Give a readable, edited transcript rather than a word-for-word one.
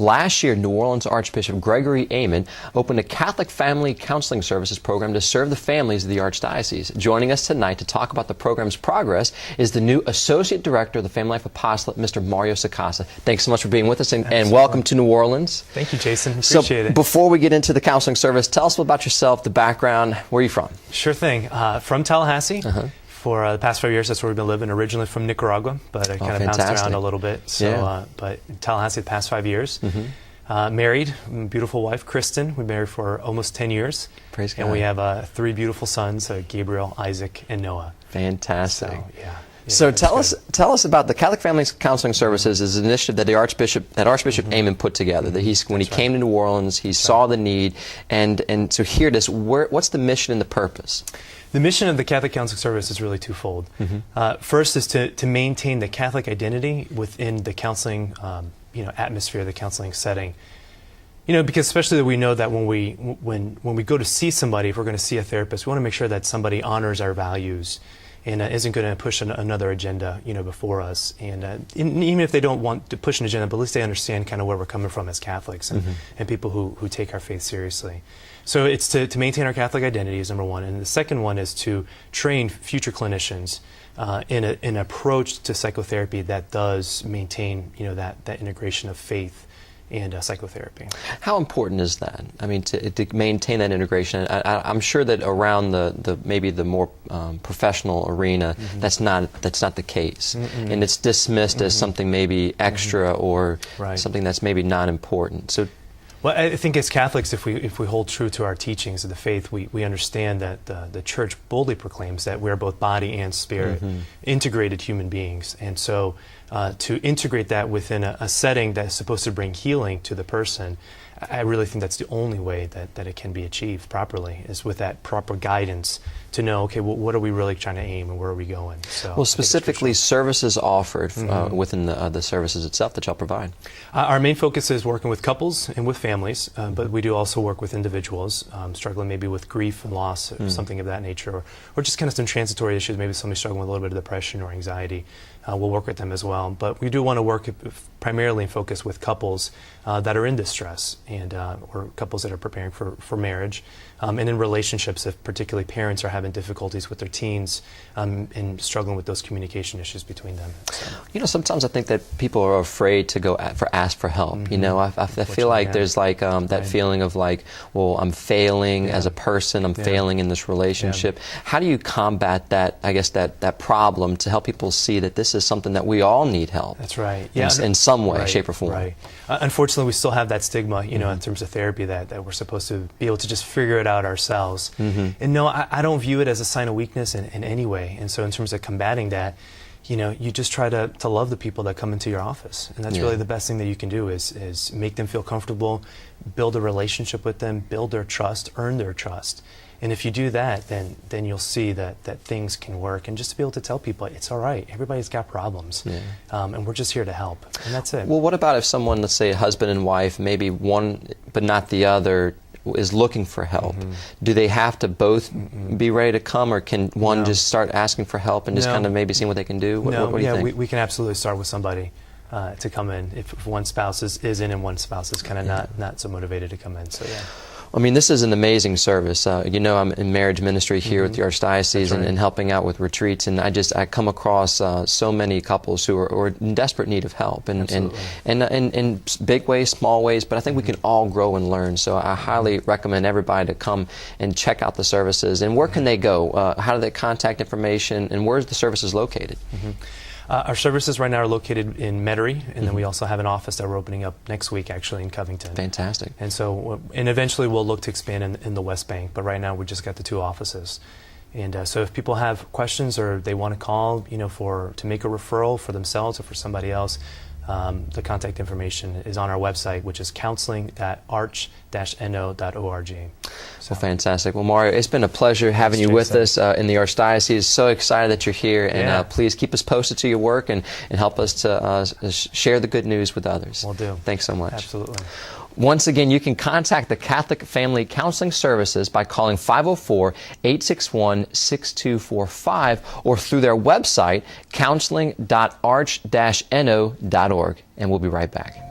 Last year, New Orleans Archbishop Gregory Amen opened a Catholic Family Counseling Services program to serve the families of the Archdiocese. Joining us tonight to talk about the program's progress is the new Associate Director of the Family Life Apostolate, Mr. Mario Sacasa. Thanks so much for being with us, and welcome to New Orleans. Thank you, Jason. Appreciate it. Before we get into the counseling service, tell us about yourself, the background. Where are you from? Sure thing. From Tallahassee. For the past 5 years, that's where we've been living. Originally from Nicaragua, but I kind of bounced around a little bit. So, but in Tallahassee the past 5 years. Married, beautiful wife, Kristen. We've been married for almost 10 years. Praise God. And we have 3 beautiful sons, Gabriel, Isaac, and Noah. Fantastic. So, so tell us about the Catholic Family Counseling Services is an initiative that Archbishop Amen put together. That when he came to New Orleans, he saw the need, and so here it is. What's the mission and the purpose? The mission of the Catholic Counseling Service is really twofold. First is to maintain the Catholic identity within the counseling atmosphere, the counseling setting. Because especially we know that when we go to see somebody, if we're going to see a therapist, we want to make sure that somebody honors our values and isn't going to push another agenda, before us. And even if they don't want to push an agenda, but at least they understand kind of where we're coming from as Catholics and people who take our faith seriously. So it's to maintain our Catholic identity is number one. And the second one is to train future clinicians in an approach to psychotherapy that does maintain, that integration of faith and psychotherapy. How important is that? I mean, to maintain that integration. I'm sure that around maybe the more professional arena, that's not the case, and it's dismissed as something maybe extra or something that's maybe not important. So. Well, I think as Catholics, if we hold true to our teachings of the faith, we understand that the Church boldly proclaims that we are both body and spirit, integrated human beings. And so to integrate that within a setting that is supposed to bring healing to the person, I really think that's the only way that it can be achieved properly, is with that proper guidance to know, okay, well, what are we really trying to aim and where are we going? So, well, specifically services offered within the services itself that y'all provide. Our main focus is working with couples and with families, but we do also work with individuals struggling maybe with grief and loss or something of that nature, or just kind of some transitory issues, maybe somebody struggling with a little bit of depression or anxiety. We'll work with them as well. But we do want to work primarily and focus with couples that are in distress and or couples that are preparing for marriage, and in relationships if particularly parents are having difficulties with their teens and struggling with those communication issues between them. So. Sometimes I think that people are afraid to ask for help. I feel like there's like that feeling of like, well, I'm failing as a person, I'm failing in this relationship. How do you combat that, I guess, that problem to help people see that this is something that we all need help? That's right. In some way, shape, or form. Right. Unfortunately, we still have that stigma, in terms of therapy that we're supposed to be able to just figure it out ourselves. And no, I don't view it as a sign of weakness in any way. And so in terms of combating that, you just try to love the people that come into your office. And that's really the best thing that you can do is make them feel comfortable, build a relationship with them, build their trust, earn their trust. And if you do that, then you'll see that things can work. And just to be able to tell people, it's all right. Everybody's got problems. And we're just here to help. And that's it. Well, what about if someone, let's say a husband and wife, maybe one but not the other, is looking for help? Do they have to both be ready to come, or can one just start asking for help and just kind of maybe seeing what they can do? What do you think? We can absolutely start with somebody to come in if one spouse is in and one spouse is kind of not so motivated to come in. So I mean, this is an amazing service. I'm in marriage ministry here with the Archdiocese and helping out with retreats, and I come across so many couples who are in desperate need of help, and in big ways, small ways, but I think we can all grow and learn. So I highly recommend everybody to come and check out the services. And where can they go? How do they contact information, and where is the services located? Our services right now are located in Metairie, and then we also have an office that we're opening up next week, actually, in Covington. Fantastic. And so, eventually we'll look to expand in the West Bank, but right now we just got the 2 offices. And so if people have questions or they want to call, to make a referral for themselves or for somebody else, the contact information is on our website, which is counseling.arch-no.org. Well, fantastic. Well, Mario, it's been a pleasure having you with us in the Archdiocese. So excited that you're here, and please keep us posted to your work and help us to share the good news with others. Will do. Thanks so much. Absolutely. Once again, you can contact the Catholic Family Counseling Services by calling 504-861-6245 or through their website, counseling.arch-no.org. And we'll be right back.